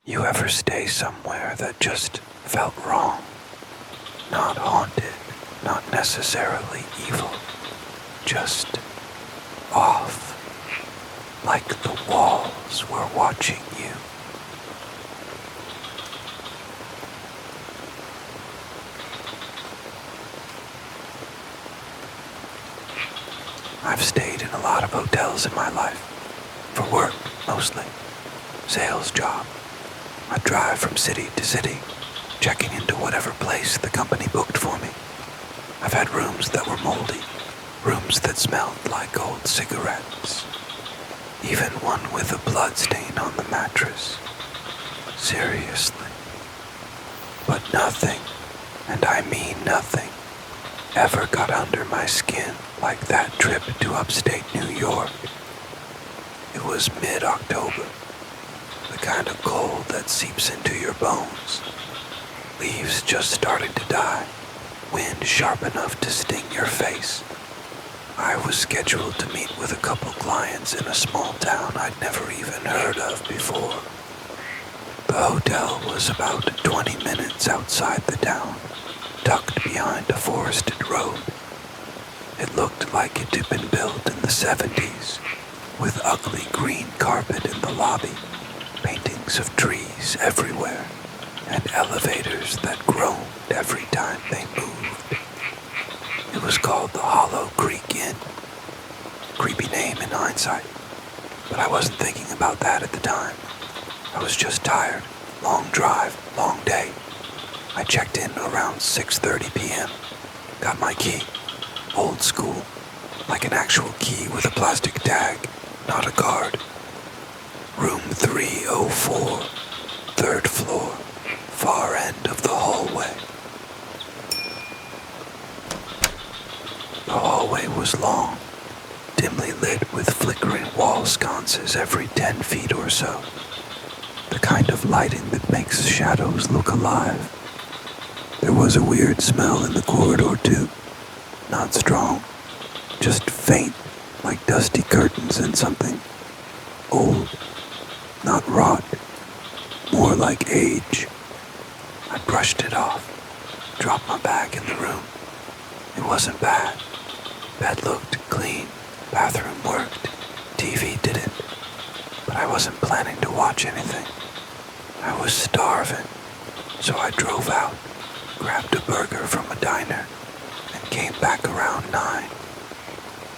You ever stay somewhere that just felt wrong? Not haunted, not necessarily evil, just off, like the walls were watching you. I've stayed in a lot of hotels in my life, for work mostly, sales job. I'd drive from city to city, checking into whatever place the company booked for me. I've had rooms that were moldy, rooms that smelled like old cigarettes, even one with a blood stain on the mattress. Seriously. But nothing, and I mean nothing, ever got under my skin like that trip to upstate New York. It was mid-October, the kind of cold that seeps into your bones. Leaves just starting to die, wind sharp enough to sting your face. I was scheduled to meet with a couple clients in a small town I'd never even heard of before. The hotel was about 20 minutes outside the town, tucked behind a forested road. It looked like it had been built in the 70s, with ugly green carpet in the lobby, paintings of trees everywhere, and elevators that groaned every time they moved. It was called the Hollow Creek Inn. Creepy name in hindsight, but I wasn't thinking about that at the time. I was just tired. Long drive, long day. I checked in around 6:30 p.m. Got my key. Old school, like an actual key with a plastic tag, not a card. Room 304, third floor, far end of the hallway. The hallway was long, dimly lit with flickering wall sconces every 10 feet or so. The kind of lighting that makes shadows look alive. There was a weird smell in the corridor too. Not strong, just faint, like dusty curtains and something old, not rot, more like age. I brushed it off, dropped my bag in the room. It wasn't bad. Bed looked clean, bathroom worked, TV didn't, but I wasn't planning to watch anything. I was starving, so I drove out, grabbed a burger from a diner, and came back around 9.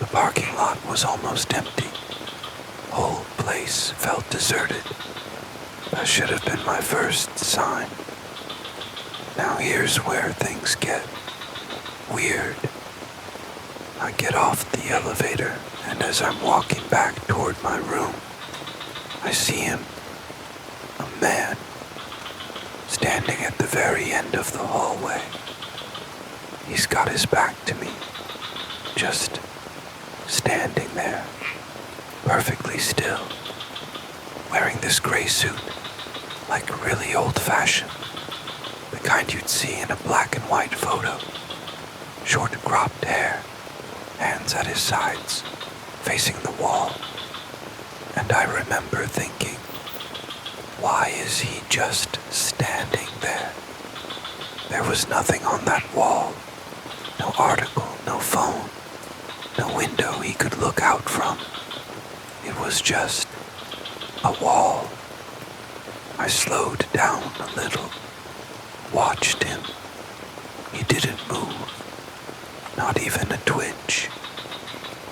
The parking lot was almost empty. Whole place felt deserted. That should have been my first sign. Now here's where things get weird. I get off the elevator, and as I'm walking back toward my room, I see him, a man, standing at the very end of the hallway. He's got his back to me, just standing there, perfectly still, wearing this gray suit, like really old-fashioned, the kind you'd see in a black and white photo. Short cropped hair, hands at his sides, facing the wall. And I remember thinking, why is he just standing there? There was nothing on that wall, no article, no phone, no window he could look out from. It was just a wall. I slowed down a little, watched him. He didn't move, not even a twitch.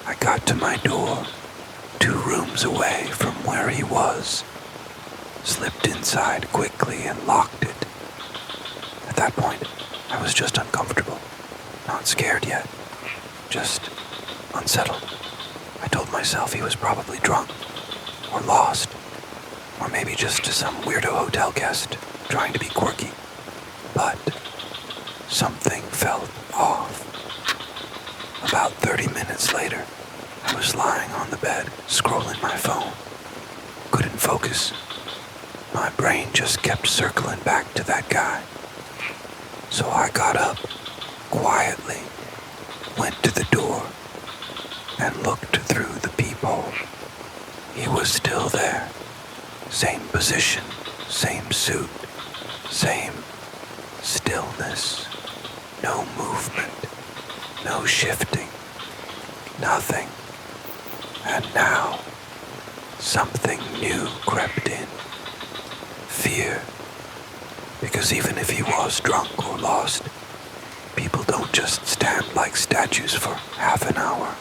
I got to my door, 2 rooms away from where he was, slipped inside quickly and locked it. At that point, I was just uncomfortable, not scared yet, just unsettled. I told myself he was probably drunk, or lost, or maybe just some weirdo hotel guest trying to be quirky. But something felt off. About 30 minutes later, I was lying on the bed, scrolling my phone. Couldn't focus. My brain just kept circling back to that guy. So I got up, quietly, went to the door, and looked through the peephole. He was still there, same position, same suit, same stillness, no movement, no shifting, nothing. And now, something new crept in. Fear. Because even if he was drunk or lost, people don't just stand like statues for half an hour.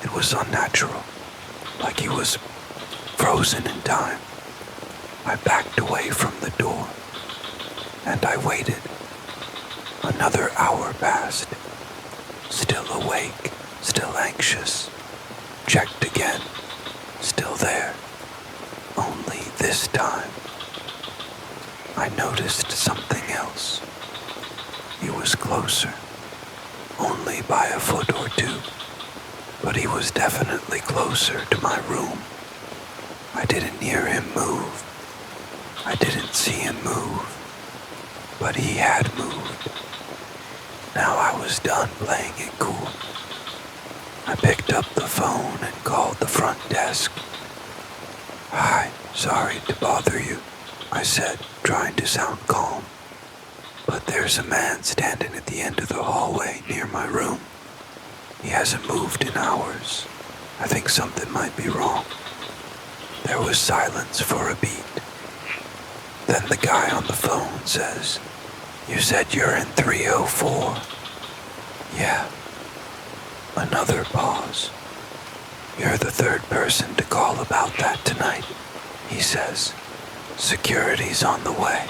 It was unnatural, like he was frozen in time. I backed away from the door, and I waited. Another hour passed. Still awake, still anxious. Checked again, still there. Only this time, I noticed something else. He was closer, only by a foot or two, but he was definitely closer to my room. I didn't hear him move. I didn't see him move, but he had moved. Now I was done playing it cool. I picked up the phone and called the front desk. "Hi, sorry to bother you," I said, trying to sound calm. "But there's a man standing at the end of the hallway near my room. He hasn't moved in hours. I think something might be wrong." There was silence for a beat. Then the guy on the phone says, "You said you're in 304. "Yeah." Another pause. "You're the third person to call about that tonight," he says. "Security's on the way."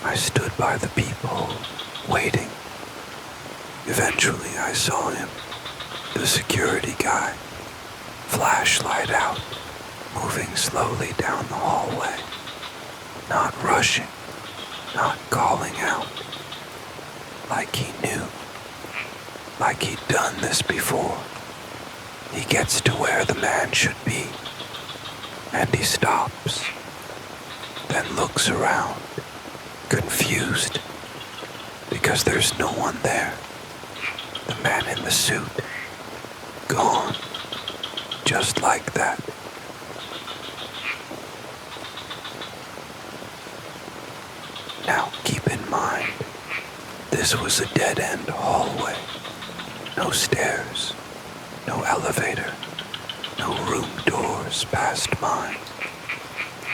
I stood by the peephole, waiting. Eventually I saw him, the security guy, flashlight out, moving slowly down the hallway, not rushing, not calling out, like he knew, like he'd done this before. He gets to where the man should be, and he stops, then looks around, confused, because there's no one there. The man in the suit, gone, just like that. Now keep in mind, this was a dead-end hallway. No stairs, no elevator, no room doors past mine.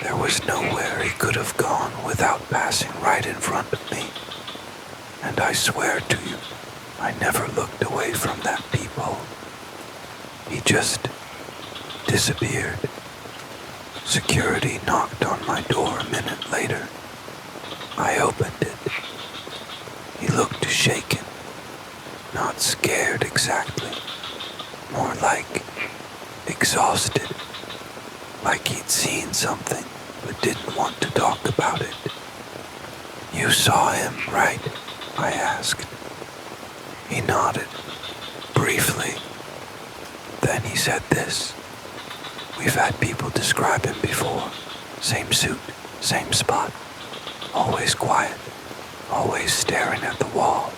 There was nowhere he could have gone without passing right in front of me. And I swear to you, I never looked away from that peephole. He just disappeared. Security knocked on my door a minute later. I opened it. He looked shaken, not scared exactly, more like exhausted, like he'd seen something but didn't want to talk about it. "You saw him, right?" I asked. He nodded, briefly. Then he said this: "We've had people describe him before. Same suit, same spot. Always quiet, always staring at the wall.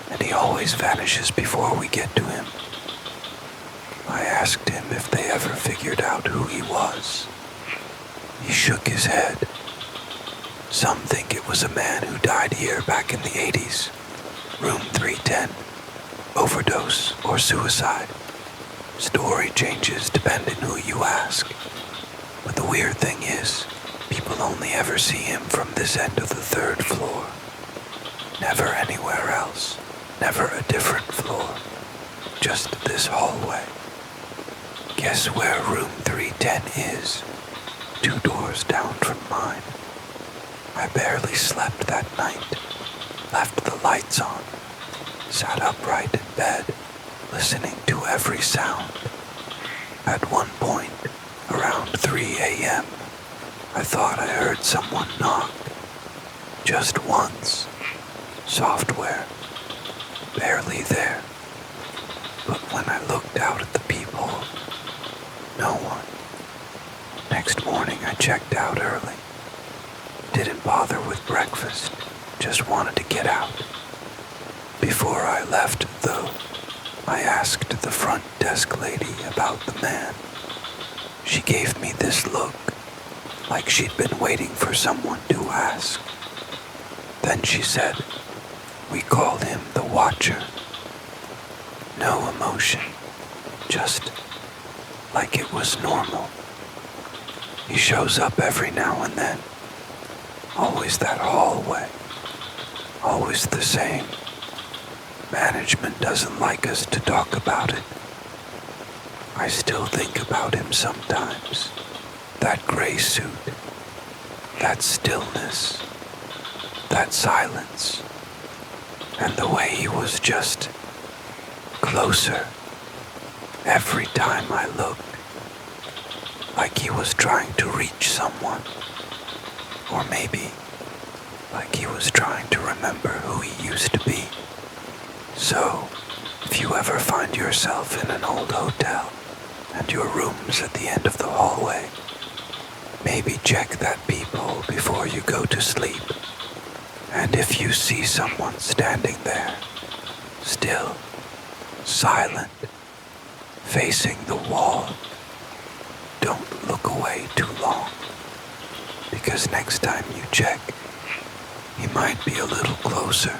And he always vanishes before we get to him." I asked him if they ever figured out who he was. He shook his head. "Some think it was a man who died here back in the 80s. Room 310. Overdose or suicide. Story changes depending who you ask. But the weird thing is, people only ever see him from this end of the 3rd floor. Never anywhere else. Never a different floor. Just this hallway. Guess where room 310 is? 2 doors down from mine. I barely slept that night. Left the lights on. Sat upright in bed, listening to every sound. At one point, around 3 a.m., I thought I heard someone knock. Just once. Software. Barely there. But when I looked out at the peephole, no one. Next morning I checked out early. Didn't bother with breakfast. Just wanted to get out. Before I left, though, I asked the front desk lady about the man. She gave me this look, like she'd been waiting for someone to ask. Then she said, "We called him the Watcher." No emotion, just like it was normal. He shows up every now and then. Always that hallway. Always the same. Management doesn't like us to talk about it. I still think about him sometimes. That gray suit. That stillness. That silence. And the way he was just closer every time I looked. Like he was trying to reach someone. Or maybe like he was trying to remember who he used to be. So, if you ever find yourself in an old hotel and your room's at the end of the hallway, maybe check that peephole before you go to sleep. And if you see someone standing there, still, silent, facing the wall, don't look away too long. Because next time you check, he might be a little closer.